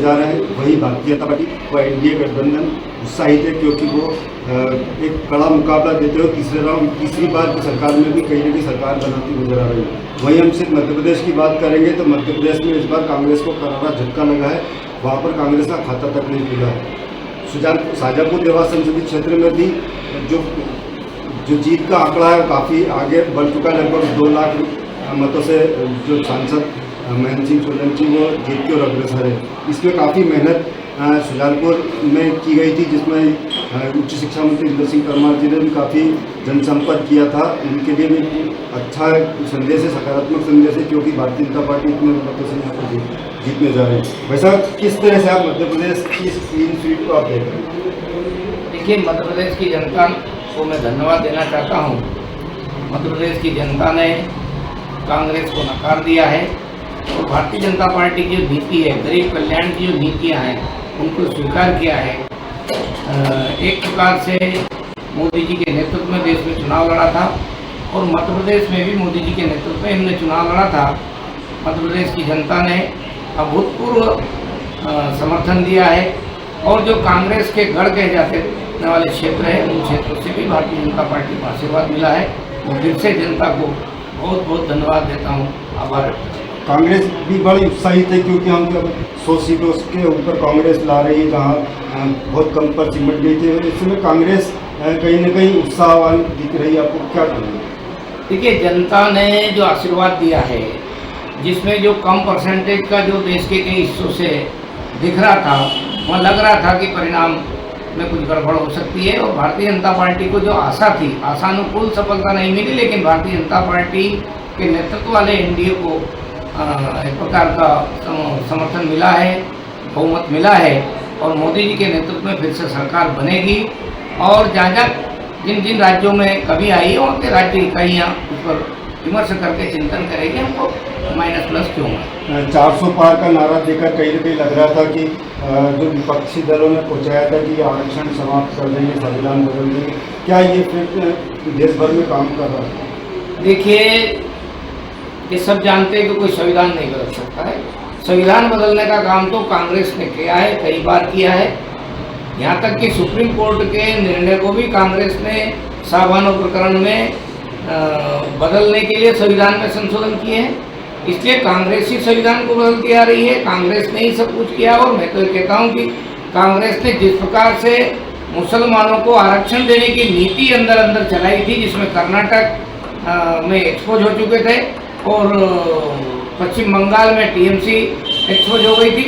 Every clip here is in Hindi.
जा रहे हैं, वही भारतीय जनता पार्टी व एनडीए गठबंधन उत्साहित है, क्योंकि वो एक कड़ा मुकाबला देते हुए तीसरी बार की सरकार में भी कहीं ना कहीं सरकार बनाती नजर आ रही है। वहीं हम सिर्फ मध्य प्रदेश की बात करेंगे तो मध्य प्रदेश में इस बार कांग्रेस को करारा झटका लगा है, वहाँ पर कांग्रेस का खाता तक नहीं खुला है। शाजापुर देवास संसदीय क्षेत्र में भी जो जीत का आंकड़ा है वो काफ़ी आगे बढ़ चुका है। लगभग 2 लाख मतों से जो सांसद महेंद्र सिंह सोलंकी वो जीत के और अग्रसर है। इसमें काफ़ी मेहनत शुजालपुर में की गई थी, जिसमें उच्च शिक्षा मंत्री इंदर सिंह परमार जी ने भी काफ़ी जनसंपर्क किया था। उनके लिए भी अच्छा संदेश है, सकारात्मक संदेश है, क्योंकि भारतीय जनता पार्टी इतने मतों से यहाँ पर जीतने जा रही है। वैसा किस तरह से आप मध्य प्रदेश की इस क्लीन स्वीप को आप देख रहे हैं? देखिए, मध्य प्रदेश की जनता को मैं धन्यवाद देना चाहता हूँ। मध्य प्रदेश की जनता ने कांग्रेस को नकार दिया है और भारतीय जनता पार्टी की जो नीति है, गरीब कल्याण की जो नीतियाँ हैं, उनको स्वीकार किया है। एक प्रकार से मोदी जी के नेतृत्व में देश में चुनाव लड़ा था और मध्य प्रदेश में भी मोदी जी के नेतृत्व में हमने चुनाव लड़ा था। मध्य प्रदेश की जनता ने अभूतपूर्व समर्थन दिया है और जो कांग्रेस के गढ़ कहे जाते वाले क्षेत्र है, उन क्षेत्रों से भी भारतीय जनता पार्टी को आशीर्वाद मिला है। और फिर से जनता को बहुत बहुत धन्यवाद देता हूँ, आभार। कांग्रेस भी बड़ी उत्साहित है, क्योंकि हम 100 सीटों के ऊपर कांग्रेस ला रही है, जहाँ बहुत कम पर सिमट गई थी। इसमें कांग्रेस कहीं ना कहीं उत्साहवान दिख रही है, आपको क्या कहेंगे? देखिए, जनता ने जो आशीर्वाद दिया है, जिसमें जो कम परसेंटेज का जो देश के कई हिस्सों से दिख रहा था, वहाँ लग रहा था कि परिणाम में कुछ गड़बड़ हो सकती है। और भारतीय जनता पार्टी को जो आशा थी, आशानुकूल सफलता नहीं मिली, लेकिन भारतीय जनता पार्टी के नेतृत्व वाले एनडीए को एक प्रकार का समर्थन मिला है, बहुमत मिला है और मोदी जी के नेतृत्व में फिर से सरकार बनेगी। और जहाँ जिन जिन राज्यों में कभी आई है, वहाँ के राज्य इकाइयाँ उस पर विमर्श करके चिंतन करेंगे, हमको माइनस प्लस क्यों है। 400 पार का नारा देकर कहीं ना कहीं लग रहा था कि जो विपक्षी दलों ने पहुँचाया था कि आरक्षण समाप्त कर देंगे, संविधान बदल देंगे, क्या ये फिर देश भर में काम कर रहा है? देखिए, ये सब जानते हैं कि कोई संविधान नहीं बदल सकता है। संविधान बदलने का काम तो कांग्रेस ने किया है, कई बार किया है। यहाँ तक कि सुप्रीम कोर्ट के निर्णय को भी कांग्रेस ने साबानो प्रकरण में बदलने के लिए संविधान में संशोधन किए हैं। इसलिए कांग्रेस ही संविधान को बदलती आ रही है, कांग्रेस ने ही सब कुछ किया। और मैं तो कहता हूँ कि कांग्रेस ने जिस प्रकार से मुसलमानों को आरक्षण देने की नीति अंदर अंदर चलाई थी, जिसमें कर्नाटक में एक्सपोज हो चुके थे और पश्चिम बंगाल में टीएमसी एक्सपोज हो गई थी,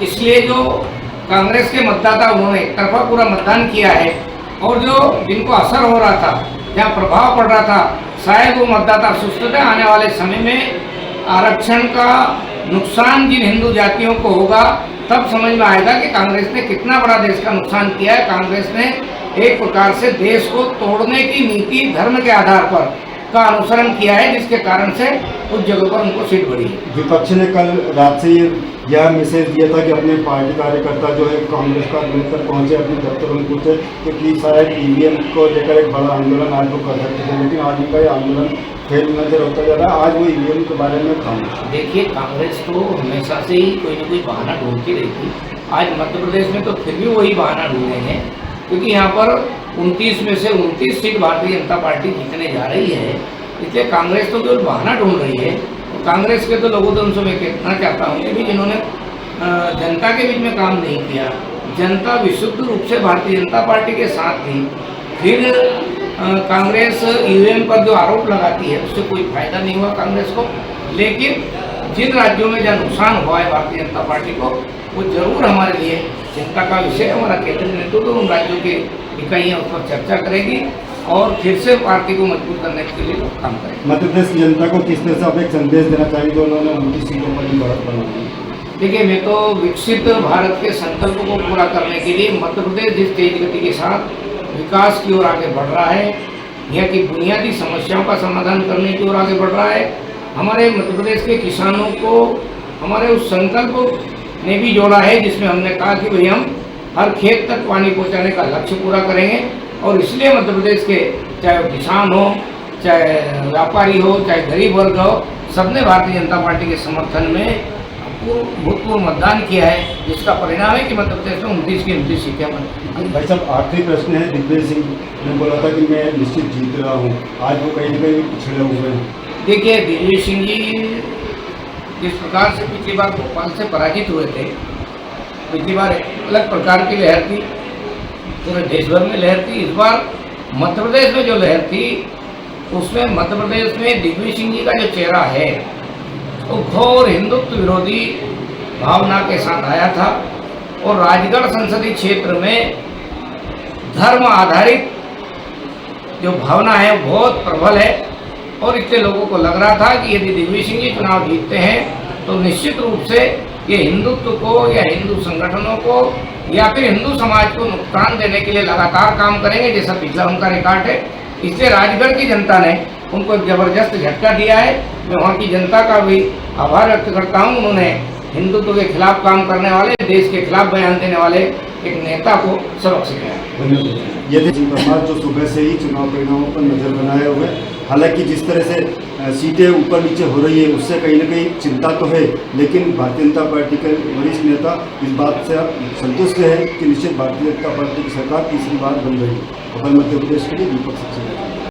इसलिए जो कांग्रेस के मतदाता उन्होंने एक तरफा पूरा मतदान किया है और जो जिनको असर हो रहा था, जहाँ प्रभाव पड़ रहा था, शायद वो मतदाता सुस्त थे। आने वाले समय में आरक्षण का नुकसान जिन हिंदू जातियों को होगा, तब समझ में आएगा कि कांग्रेस ने कितना बड़ा देश का नुकसान किया है। कांग्रेस ने एक प्रकार से देश को तोड़ने की नीति धर्म के आधार पर का अनुसरण किया है, जिसके कारण से उस जगह पर उनको सीट बढ़ी है। विपक्ष ने कल रात से यह मैसेज दिया था कि अपने पार्टी कार्यकर्ता जो है कांग्रेस का लेकर पहुंचे, अपने दफ्तरों में पूछे, क्योंकि शायद ईवीएम को लेकर एक बड़ा आंदोलन आज वो कर सकते थे, लेकिन आज उनका ये आंदोलन फेल नजर होता जा रहा है। आज वो ईवीएम के बारे में खामोश। देखिए, कांग्रेस तो हमेशा से ही कोई ना कोई बहाना ढूंढती रही थी। आज मध्य प्रदेश में तो फिर भी वही बहाना ढूंढ रहे हैं, क्योंकि यहाँ पर 29 में से 29 सीट भारतीय जनता पार्टी जीतने जा रही है। इसलिए कांग्रेस तो केवल बहाना ढूंढ रही है। और कांग्रेस के तो लोगों तो उनसे मैं कहना चाहता हूँ कि जिन्होंने जनता के बीच में काम नहीं किया, जनता विशुद्ध रूप से भारतीय जनता पार्टी के साथ थी, फिर कांग्रेस ईवीएम पर जो आरोप लगाती है उससे कोई फायदा नहीं हुआ कांग्रेस को। लेकिन जिन राज्यों में जहाँ नुकसान हुआ है भारतीय जनता पार्टी को, वो जरूर हमारे लिए चिंता का विषय है। हमारा केंद्रीय नेतृत्व उन राज्यों की इकाइयाँ उस पर चर्चा करेगी और फिर से पार्टी को मजबूत करने के लिए काम करेंगे। मध्य प्रदेश की जनता को किस तरह से आप एक संदेश देना चाहिए, उन्होंने 29 सीटों पर भी बढ़त बनाई? देखिए, मैं तो विकसित भारत के संकल्प को पूरा करने के लिए मध्य प्रदेश जिस तेज गति के साथ विकास की ओर आगे बढ़ रहा है, यहाँ की बुनियादी समस्याओं का समाधान करने की ओर आगे बढ़ रहा है, हमारे मध्य प्रदेश के किसानों को हमारे उस संकल्प ने भी जोड़ा है, जिसमें हमने कहा कि भाई हम हर खेत तक पानी पहुँचाने का लक्ष्य पूरा करेंगे। और इसलिए मध्य प्रदेश के चाहे वो किसान हो, चाहे व्यापारी हो, चाहे गरीब वर्ग हो, सबने भारतीय जनता पार्टी के समर्थन में भूतपूर्व मतदान किया है, जिसका परिणाम है कि मध्य प्रदेश में 29 की 29 सीटें बनी। भाई साहब, आखिरी प्रश्न है। दिग्विजय सिंह ने बोला था कि मैं निश्चित जीत रहा हूँ, आज वो कहीं न कहीं पिछड़े हुए हैं। देखिए, दिग्विजय सिंह जी जिस प्रकार से पिछली बार भोपाल से पराजित हुए थे, पिछली बार एक अलग प्रकार की लहर थी, पूरे देश भर में लहर थी। इस बार मध्य प्रदेश में जो लहर थी, उसमें मध्य प्रदेश में दिग्विजय सिंह जी का जो चेहरा है वो घोर हिंदुत्व विरोधी भावना के साथ आया था और राजगढ़ संसदीय क्षेत्र में धर्म आधारित जो भावना है वो बहुत प्रबल है और इससे लोगों को लग रहा था कि यदि दिग्विजय सिंह जी चुनाव जीतते हैं तो निश्चित रूप से ये हिंदुत्व को या हिंदू संगठनों को या फिर हिंदू समाज को नुकसान देने के लिए लगातार काम करेंगे, जैसा पिछला उनका रिकॉर्ड है। इसलिए राजगढ़ की जनता ने उनको एक जबरदस्त झटका दिया है। मैं वहाँ की जनता का भी आभार व्यक्त करता हूँ। उन्होंने हिंदुत्व के खिलाफ काम करने वाले, देश के खिलाफ बयान देने वाले एक नेता को सबक सिखाया। धन्यवाद। यदि परमार जो सुबह से ही चुनाव परिणामों पर नजर बनाए हुए, हालांकि जिस तरह से सीटें ऊपर नीचे हो रही है उससे कहीं ना कहीं चिंता तो है, लेकिन भारतीय जनता पार्टी के वरिष्ठ नेता इस बात से संतुष्ट है कि निश्चित भारतीय जनता पार्टी की सरकार तीसरी बार बन रही है। मध्य प्रदेश के लिए दीपक सक्सेना।